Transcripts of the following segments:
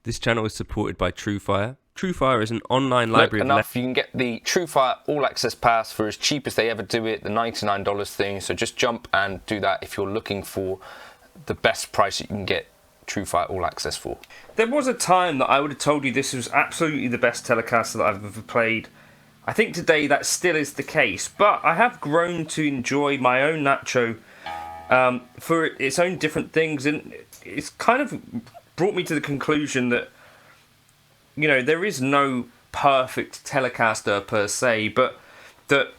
This channel is supported by Truefire. Truefire is an online library enough, you can get the Truefire All Access Pass for as cheap as they ever do it, the $99 thing. So just jump and do that if you're looking for the best price you can get Truefire All Access for. There was a time that I would have told you this was absolutely the best Telecaster that I've ever played. I think today that still is the case, but I have grown to enjoy my own Nacho for its own different things, and it's kind of brought me to the conclusion that, you know, there is no perfect Telecaster per se, but that,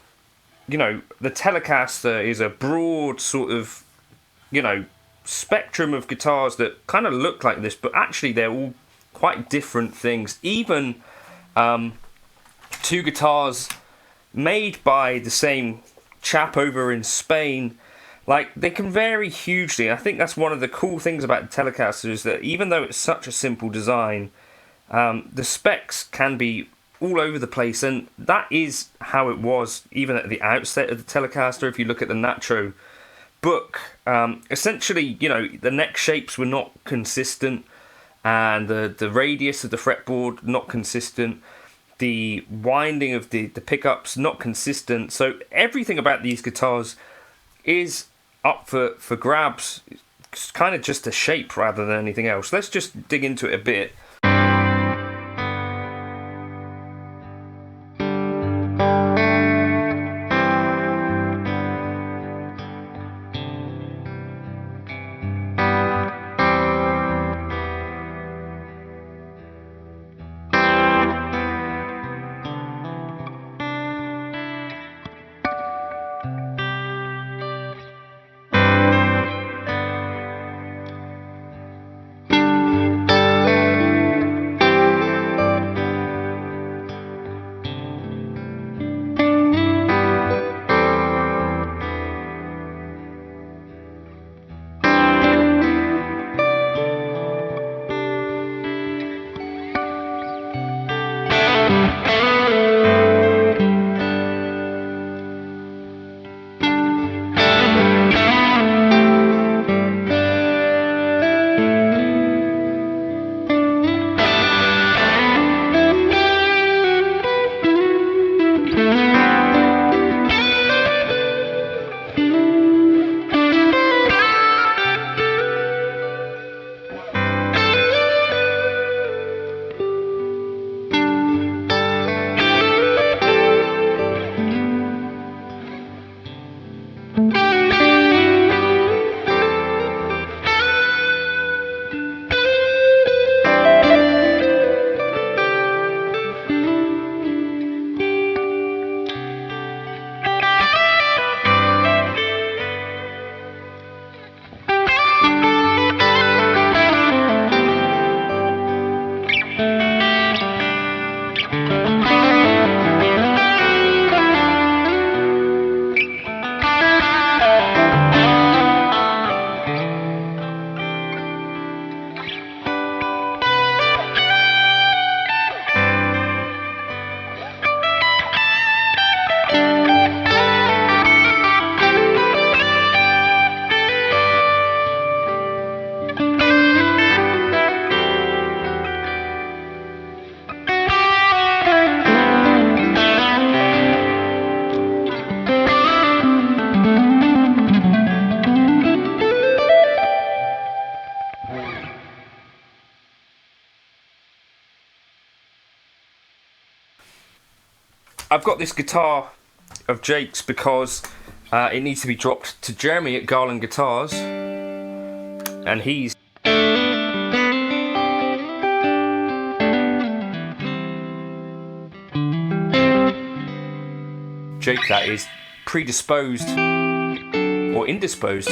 you know, the Telecaster is a broad sort of, you know, spectrum of guitars that kind of look like this, but actually they're all quite different things. Even two guitars made by the same chap over in Spain, like, they can vary hugely. I think that's one of the cool things about the Telecaster, is that even though it's such a simple design, the specs can be all over the place, and that is how it was even at the outset of the Telecaster. If you look at the Nacho book, essentially, you know, the neck shapes were not consistent, and the radius of the fretboard not consistent, the winding of the pickups not consistent. So everything about these guitars is up for grabs. It's kind of just a shape rather than anything else. Let's just dig into it a bit. I've got this guitar of Jake's because it needs to be dropped to Jeremy at Garland Guitars, and he's Jake, that is, predisposed or indisposed.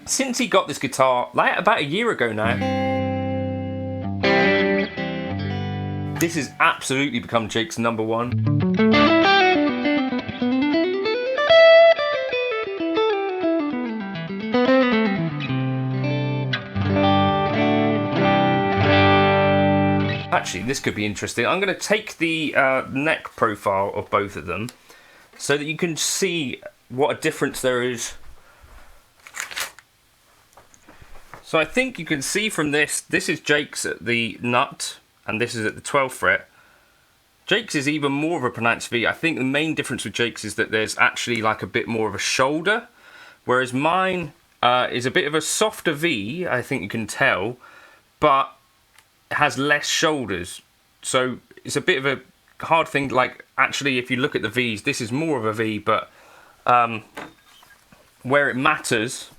Since he got this guitar, like about a year ago now, this has absolutely become Jake's number one. Actually, this could be interesting. I'm going to take the neck profile of both of them, so that you can see what a difference there is. So I think you can see from this is Jake's at the nut, and this is at the 12th fret. Jake's is even more of a pronounced V. I think the main difference with Jake's is that there's actually like a bit more of a shoulder, whereas mine is a bit of a softer V, I think you can tell, but it has less shoulders. So it's a bit of a hard thing, like actually if you look at the V's, this is more of a V, but where it matters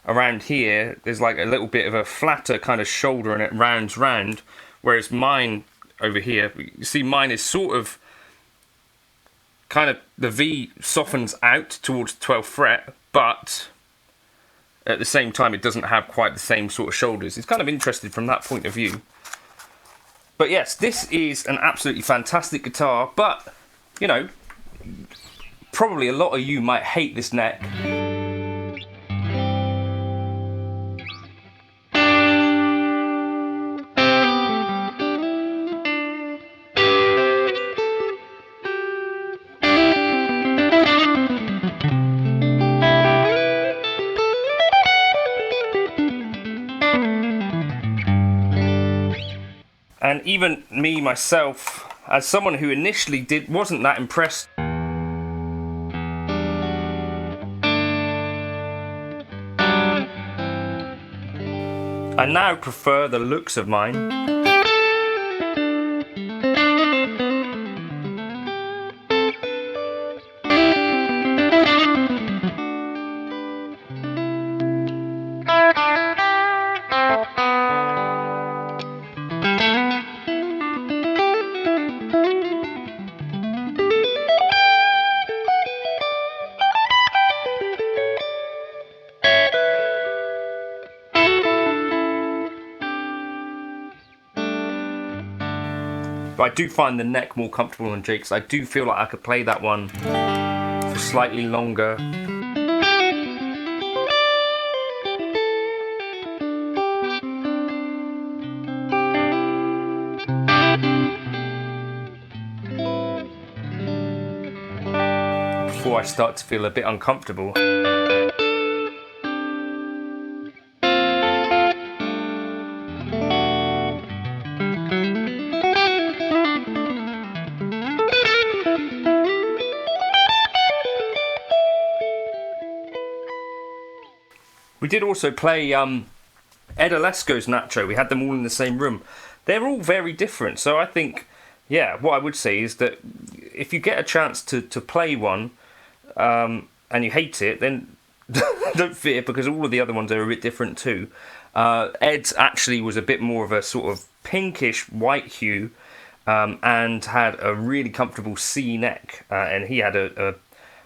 around here, there's like a little bit of a flatter kind of shoulder and it rounds round, whereas mine over here, you see mine is sort of kind of, the V softens out towards the 12th fret, but at the same time it doesn't have quite the same sort of shoulders. It's kind of interesting from that point of view. But yes, this is an absolutely fantastic guitar, but you know, probably a lot of you might hate this neck. And even me, myself, as someone who initially wasn't that impressed. I now prefer the looks of mine. But I do find the neck more comfortable than Jake's. I do feel like I could play that one for slightly longer. Before I start to feel a bit uncomfortable. We did also play Ed Alesco's Nacho. We had them all in the same room. They're all very different. So I think, yeah, what I would say is that if you get a chance to play one and you hate it, then don't fear, because all of the other ones are a bit different too. Ed's actually was a bit more of a sort of pinkish white hue and had a really comfortable C neck. And he had an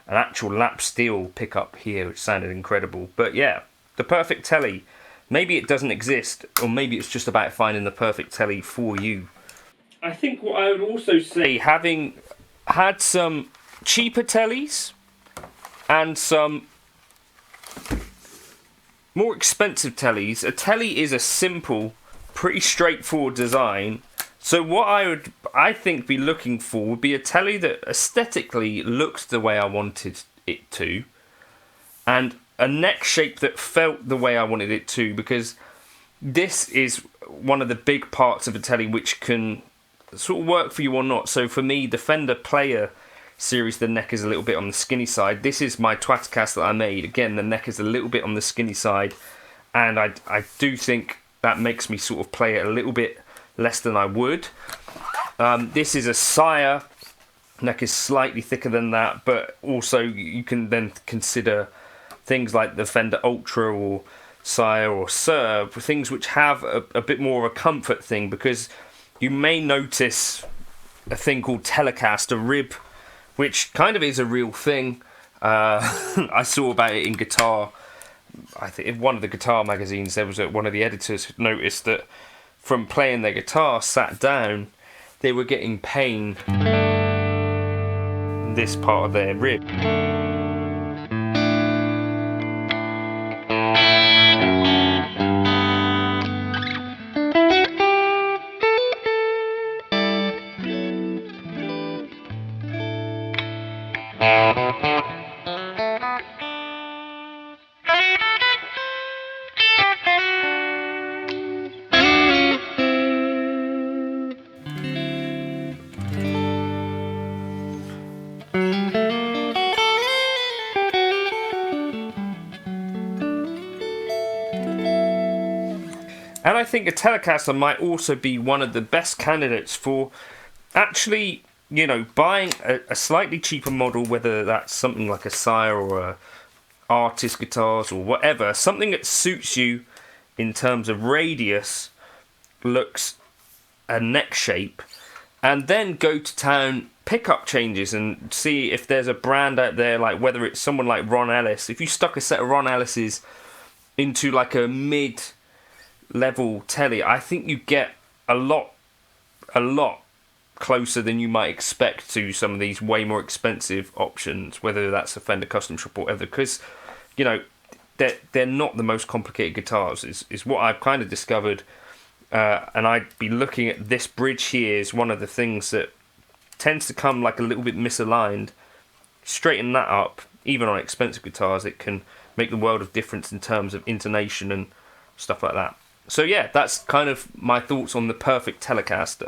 actual lap steel pickup here, which sounded incredible. But yeah, the perfect Tele, maybe it doesn't exist, or maybe it's just about finding the perfect Tele for you. I think what I would also say, having had some cheaper Teles and some more expensive Teles, a Tele is a simple, pretty straightforward design. So what I think be looking for would be a Tele that aesthetically looked the way I wanted it to, and a neck shape that felt the way I wanted it to, because this is one of the big parts of a Tele which can sort of work for you or not. So for me, the Fender Player series, the neck is a little bit on the skinny side. This is my Twatcast that I made. Again, the neck is a little bit on the skinny side, and I do think that makes me sort of play it a little bit less than I would. This is a Sire. Neck is slightly thicker than that, but also you can then consider things like the Fender Ultra or Sire or Sir, things which have a bit more of a comfort thing, because you may notice a thing called Telecaster rib, which kind of is a real thing. I saw about it in guitar. I think in one of the guitar magazines, there was one of the editors noticed that from playing their guitar sat down, they were getting pain in this part of their rib. I think a Telecaster might also be one of the best candidates for actually, you know, buying a slightly cheaper model, whether that's something like a Sire or a Artist Guitars or whatever, something that suits you in terms of radius, looks, and neck shape, and then go to town, pick up changes and see if there's a brand out there, like whether it's someone like Ron Ellis. If you stuck a set of Ron Ellis's into like a mid-level Tele, I think you get a lot closer than you might expect to some of these way more expensive options, whether that's a Fender Custom Shop or whatever, because, you know, they're not the most complicated guitars, is what I've kind of discovered. And I'd be looking at this bridge here as one of the things that tends to come like a little bit misaligned. Straighten that up, even on expensive guitars, it can make the world of difference in terms of intonation and stuff like that. So yeah, that's kind of my thoughts on the perfect Telecaster.